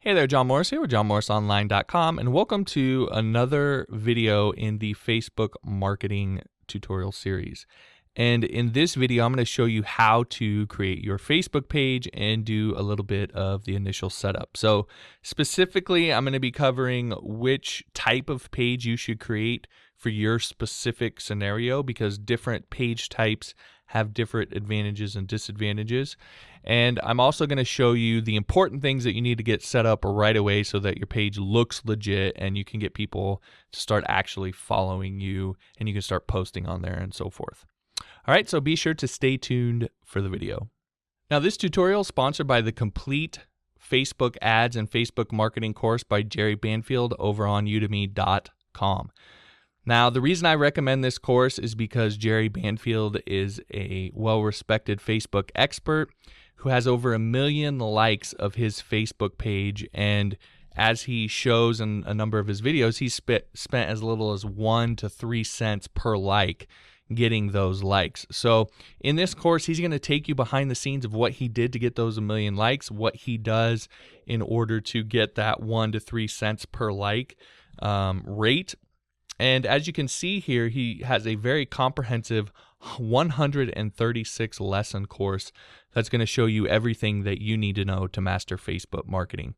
Hey there, John Morris here with johnmorrisonline.com, and welcome to another video in the Facebook marketing tutorial series. And in this video, I'm going to show you how to create your Facebook page and do a little bit of the initial setup. So specifically, I'm going to be covering which type of page you should create for your specific scenario, because different page types have different advantages and disadvantages. And I'm also going to show you the important things that you need to get set up right away so that your page looks legit and you can get people to start actually following you and you can start posting on there and so forth. All right, so be sure to stay tuned for the video. Now, this tutorial is sponsored by the Complete Facebook Ads and Facebook Marketing course by Jerry Banfield over on udemy.com. Now, the reason I recommend this course is because Jerry Banfield is a well-respected Facebook expert who has over 1 million likes of his Facebook page, and as he shows in a number of his videos, he's spent as little as 1 to 3 cents per like getting those likes. So in this course, he's going to take you behind the scenes of what he did to get those 1 million likes, what he does in order to get that 1 to 3 cents per like rate. And as you can see here, he has a very comprehensive 136 lesson course that's going to show you everything that you need to know to master Facebook marketing.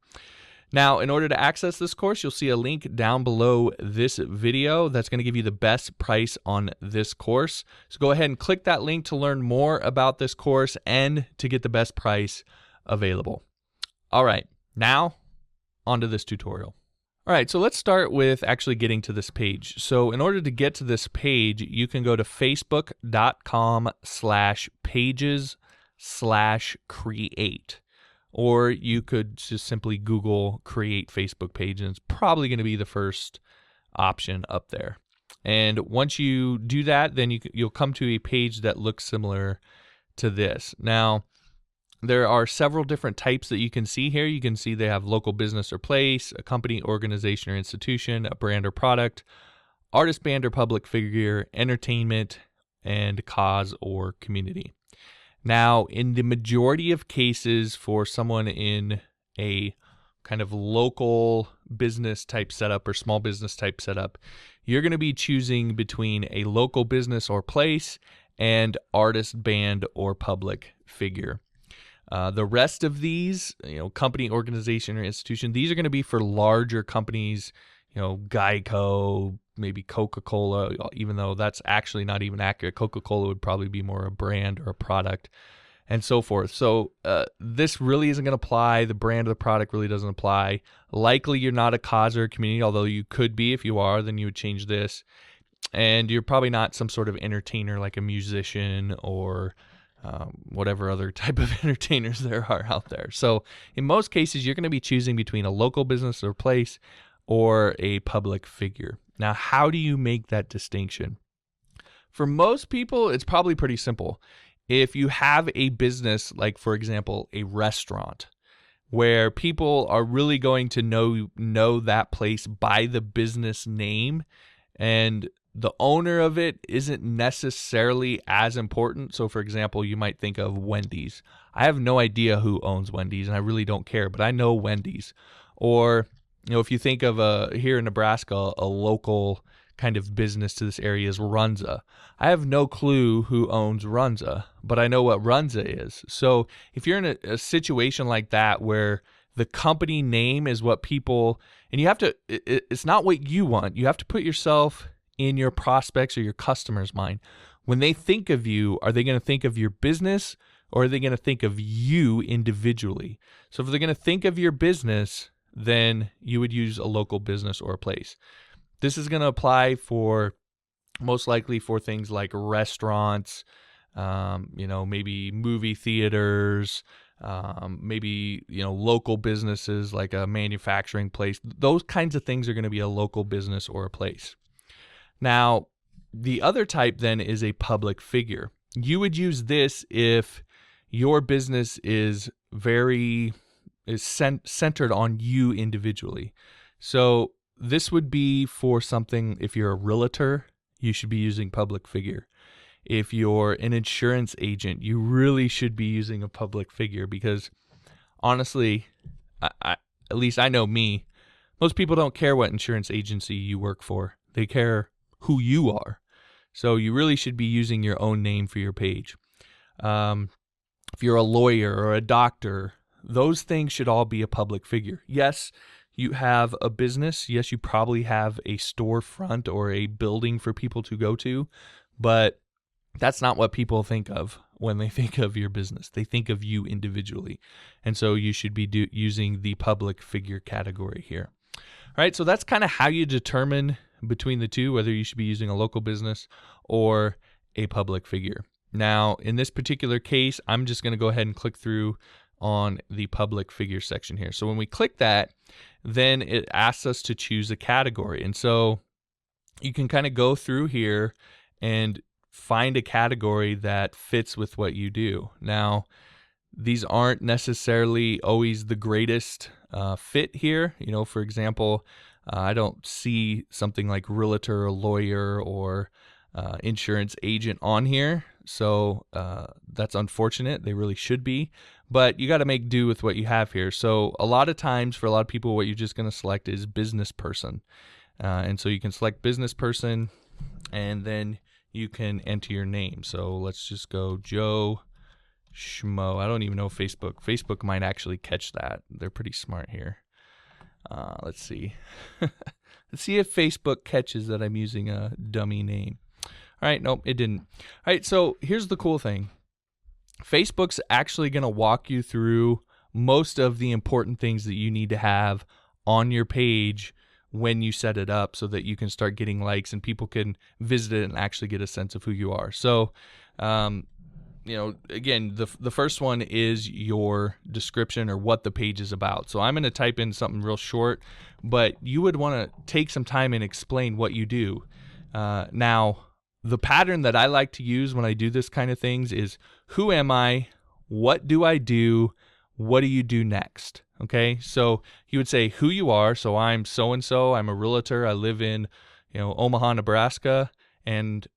Now, in order to access this course, you'll see a link down below this video that's going to give you the best price on this course. So go ahead and click that link to learn more about this course and to get the best price available. All right, now onto this tutorial. All right, so let's start with actually getting to this page. So in order to get to this page, you can go to facebook.com/pages/create. Or you could just simply Google create Facebook page, and it's probably going to be the first option up there. And once you do that, then you'll come to a page that looks similar to this. Now, there are several different types that you can see here. You can see they have local business or place, a company, organization, or institution, a brand or product, artist, band, or public figure, entertainment, and cause or community. Now, in the majority of cases for someone in a kind of local business type setup or small business type setup, you're going to be choosing between a local business or place and artist, band, or public figure. The rest of these, company, organization, or institution, these are going to be for larger companies, Geico, maybe Coca-Cola, even though that's actually not even accurate. Coca-Cola would probably be more a brand or a product and so forth. So this really isn't going to apply. The brand of the product really doesn't apply. Likely you're not a cause or a community, although you could be. If you are, then you would change this. And you're probably not some sort of entertainer like a musician or whatever other type of entertainers there are out there. So in most cases, you're going to be choosing between a local business or place or a public figure. Now, how do you make that distinction? For most people, it's probably pretty simple. If you have a business, like for example, a restaurant, where people are really going to know that place by the business name, and the owner of it isn't necessarily as important. So for example, you might think of Wendy's. I have no idea who owns Wendy's, and I really don't care, but I know Wendy's. Or, if you think of here in Nebraska, a local kind of business to this area is Runza. I have no clue who owns Runza, but I know what Runza is. So if you're in a situation like that where the company name is what people, and you have to, it's not what you want. You have to put yourself in your prospects or your customers' mind. When they think of you, are they going to think of your business or are they going to think of you individually? So if they're going to think of your business, then you would use a local business or a place. This is going to apply for most likely for things like restaurants, maybe movie theaters, maybe, local businesses like a manufacturing place. Those kinds of things are going to be a local business or a place. Now, the other type then is a public figure. You would use this if your business is centered on you individually. So this would be for something, if you're a realtor, you should be using public figure. If you're an insurance agent, you really should be using a public figure because honestly, at least I know me, most people don't care what insurance agency you work for. They care who you are. So you really should be using your own name for your page. If you're a lawyer or a doctor, those things should all be a public figure. Yes, you have a business. Yes, you probably have a storefront or a building for people to go to, but that's not what people think of when they think of your business. They think of you individually. And so you should be using the public figure category here. All right, so that's kind of how you determine between the two, whether you should be using a local business or a public figure. Now, in this particular case, I'm just going to go ahead and click through on the public figure section here. So when we click that, then it asks us to choose a category. And so you can kind of go through here and find a category that fits with what you do. Now, these aren't necessarily always the greatest fit here. For example, I don't see something like realtor or lawyer or insurance agent on here. So that's unfortunate. They really should be. But you got to make do with what you have here. So a lot of times for a lot of people, what you're just going to select is business person. And so you can select business person and then you can enter your name. So let's just go Joe Schmo. I don't even know Facebook. Facebook might actually catch that. They're pretty smart here. Let's see. Let's see if Facebook catches that I'm using a dummy name. All right, nope, it didn't. All right, so here's the cool thing. Facebook's actually going to walk you through most of the important things that you need to have on your page when you set it up so that you can start getting likes and people can visit it and actually get a sense of who you are. So, again, the first one is your description or what the page is about. So I'm going to type in something real short, but you would want to take some time and explain what you do. Now, the pattern that I like to use when I do this kind of things is who am I? What do I do? What do you do next? Okay, so you would say who you are. So I'm so-and-so. I'm a realtor. I live in, Omaha, Nebraska. And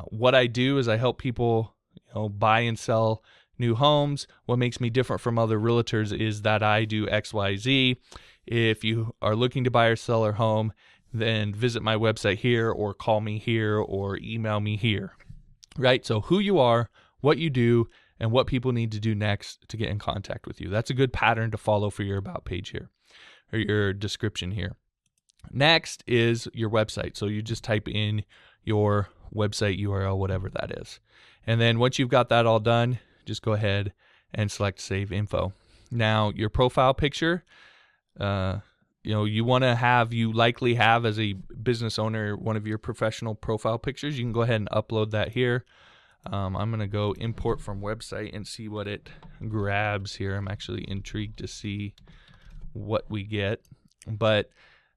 what I do is I help people, buy and sell new homes. What makes me different from other realtors is that I do X, Y, Z. If you are looking to buy or sell a home, then visit my website here or call me here or email me here, right? So who you are, what you do, and what people need to do next to get in contact with you. That's a good pattern to follow for your about page here or your description here. Next is your website. So you just type in your website URL, whatever that is. And then once you've got that all done, just go ahead and select Save Info. Now, your profile picture, you likely have as a business owner one of your professional profile pictures. You can go ahead and upload that here. I'm going to go import from website and see what it grabs here. I'm actually intrigued to see what we get. But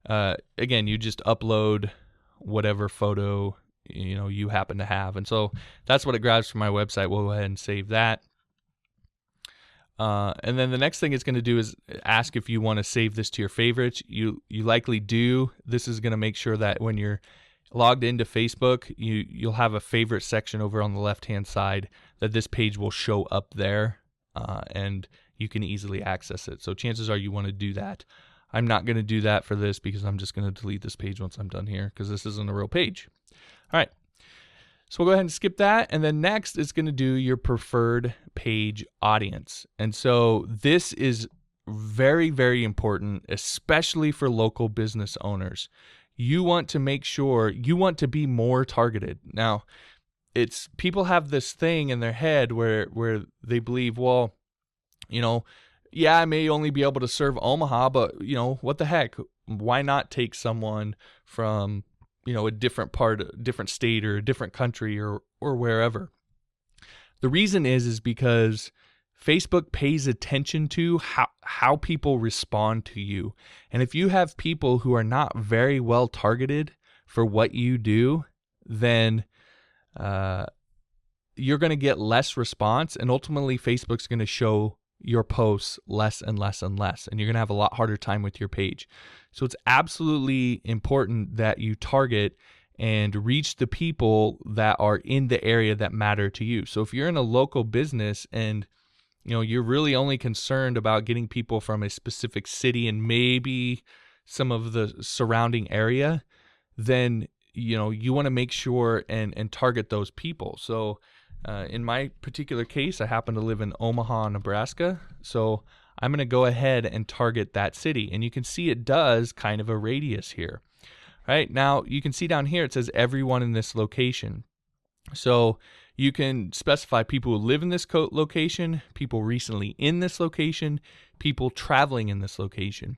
again, you just upload whatever photo you happen to have. And so that's what it grabs from my website. We'll go ahead and save that. And then the next thing it's going to do is ask if you want to save this to your favorites. You likely do. This is going to make sure that when you're logged into Facebook, you'll have a favorite section over on the left-hand side that this page will show up there, and you can easily access it. So chances are you want to do that. I'm not going to do that for this because I'm just going to delete this page once I'm done here because this isn't a real page. All right. So we'll go ahead and skip that. And then next it's going to do your preferred page audience. And so this is very, very important, especially for local business owners. You want to make sure you want to be more targeted. Now, it's people have this thing in their head where they believe, well, I may only be able to serve Omaha, but what the heck? Why not take someone from a different state or a different country or wherever? The reason is because Facebook pays attention to how people respond to you. And if you have people who are not very well targeted for what you do, then you're going to get less response. And ultimately, Facebook's going to show your posts less and less and less. And you're going to have a lot harder time with your page. So it's absolutely important that you target and reach the people that are in the area that matter to you. So if you're in a local business and you're really only concerned about getting people from a specific city and maybe some of the surrounding area, then you want to make sure and target those people. So in my particular case, I happen to live in Omaha, Nebraska, so I'm going to go ahead and target that city, and you can see it does kind of a radius here. Right now you can see down here it says everyone in this location. So you can specify people who live in this location, people recently in this location, people traveling in this location.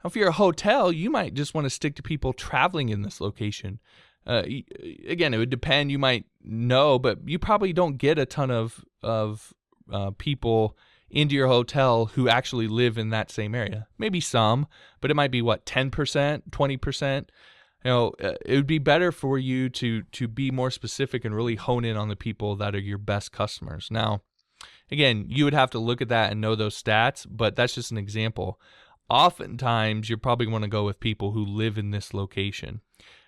Now, if you're a hotel, you might just want to stick to people traveling in this location. Again, it would depend. You might know, but you probably don't get a ton of people into your hotel who actually live in that same area. Maybe some, but it might be 10%, 20%. It would be better for you to be more specific and really hone in on the people that are your best customers. Now, again, you would have to look at that and know those stats, but that's just an example. Oftentimes, you're probably going to go with people who live in this location,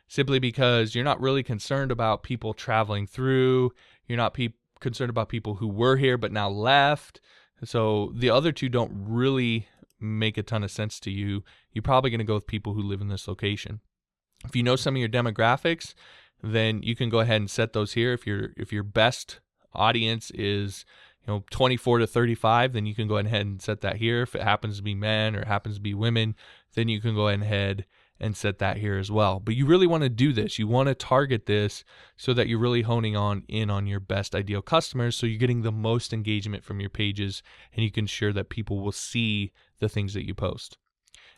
simply because you're not really concerned about people traveling through. You're not concerned about people who were here but now left. So the other two don't really make a ton of sense to you. You're probably going to go with people who live in this location. If you know some of your demographics, then you can go ahead and set those here. If your best audience is 24 to 35, then you can go ahead and set that here. If it happens to be men or it happens to be women, then you can go ahead and set that here as well. But you really want to do this. You want to target this so that you're really honing in on your best ideal customers, so you're getting the most engagement from your pages, and you can ensure that people will see the things that you post.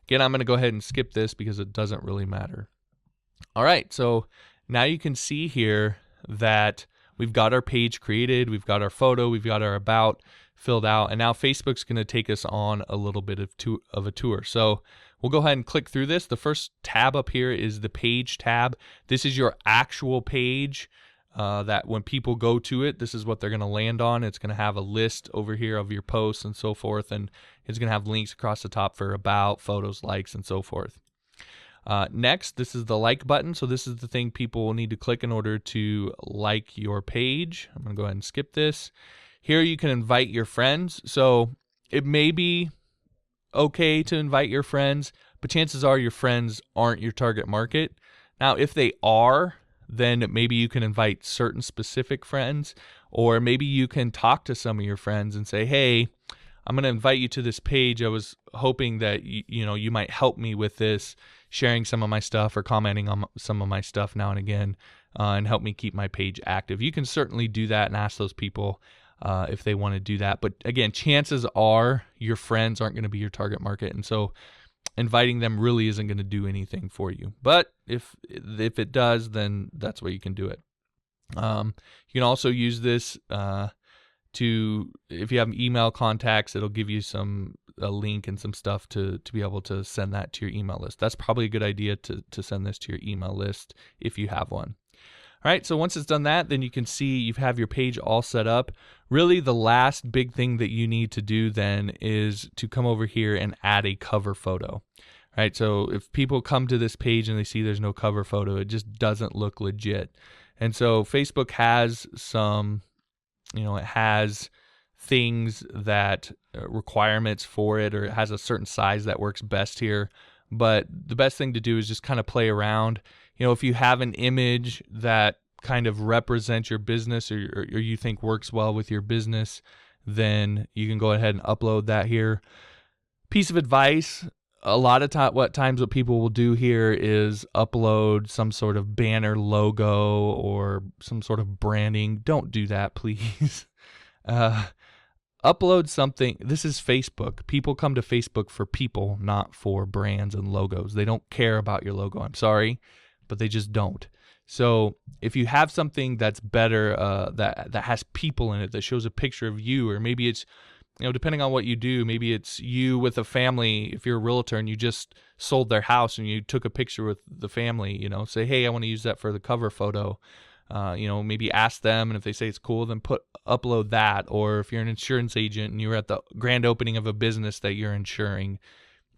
Again, I'm going to go ahead and skip this because it doesn't really matter. All right, so now you can see here that we've got our page created, we've got our photo, we've got our about filled out, and now Facebook's going to take us on a little bit of a tour. So we'll go ahead and click through this. The first tab up here is the page tab. This is your actual page that when people go to it, this is what they're going to land on. It's going to have a list over here of your posts and so forth, and it's going to have links across the top for about, photos, likes, and so forth. Next, this is the like button. So this is the thing people will need to click in order to like your page. I'm going to go ahead and skip this. Here you can invite your friends. So it may be okay to invite your friends, but chances are your friends aren't your target market. Now, if they are, then maybe you can invite certain specific friends, or maybe you can talk to some of your friends and say, hey, I'm going to invite you to this page. I was hoping that you might help me with this, sharing some of my stuff or commenting on some of my stuff now and again, and help me keep my page active. You can certainly do that and ask those people if they want to do that. But again, chances are your friends aren't going to be your target market, and so inviting them really isn't going to do anything for you. But if it does, then that's where you can do it. You can also use this if you have email contacts, it'll give you a link and some stuff to be able to send that to your email list. That's probably a good idea to send this to your email list if you have one. All right, so once it's done that, then you can see you have your page all set up. Really, the last big thing that you need to do then is to come over here and add a cover photo. All right, so if people come to this page and they see there's no cover photo, it just doesn't look legit. And so Facebook has it has things that requirements for it, or it has a certain size that works best here. But the best thing to do is just kind of play around. If you have an image that kind of represents your business or you think works well with your business, then you can go ahead and upload that here. Piece of advice, a lot of times what people will do here is upload some sort of banner logo or some sort of branding. Don't do that, please. Upload something. This is Facebook. People come to Facebook for people, not for brands and logos. They don't care about your logo. I'm sorry, but they just don't. So if you have something that's better, that has people in it, that shows a picture of you, or maybe it's, depending on what you do, maybe it's you with a family. If you're a realtor and you just sold their house and you took a picture with the family, say, hey, I want to use that for the cover photo. Maybe ask them, and if they say it's cool, then upload that. Or if you're an insurance agent and you're at the grand opening of a business that you're insuring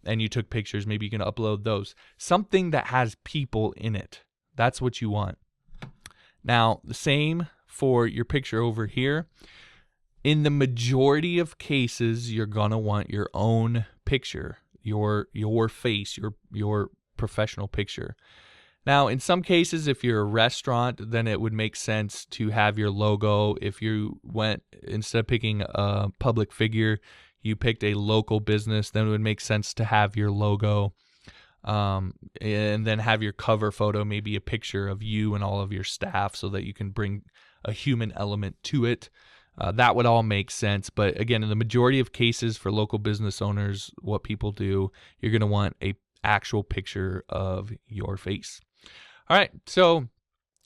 and you took pictures, maybe you can upload those. Something that has people in it. That's what you want. Now, the same for your picture over here. In the majority of cases, you're going to want your own picture, your face, your professional picture. Now, in some cases, if you're a restaurant, then it would make sense to have your logo. If you went, instead of picking a public figure, you picked a local business, then it would make sense to have your logo. And then have your cover photo, maybe a picture of you and all of your staff so that you can bring a human element to it. That would all make sense. But again, in the majority of cases for local business owners, what people do, you're going to want a actual picture of your face. All right, so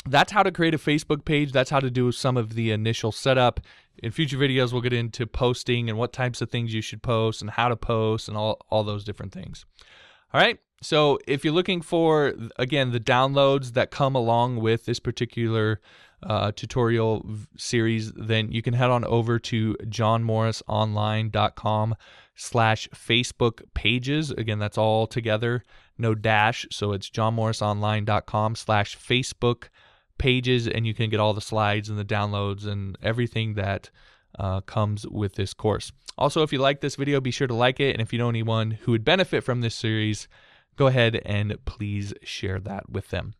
that's how to create a Facebook page. That's how to do some of the initial setup. In future videos, we'll get into posting and what types of things you should post and how to post and all those different things. All right, so if you're looking for, again, the downloads that come along with this particular tutorial series, then you can head on over to johnmorrisonline.com/Facebook pages. Again, that's all together, no dash. So it's johnmorrisonline.com/Facebook pages, and you can get all the slides and the downloads and everything that comes with this course. Also, if you like this video, be sure to like it. And if you know anyone who would benefit from this series, go ahead and please share that with them.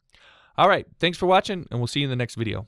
All right, thanks for watching, and we'll see you in the next video.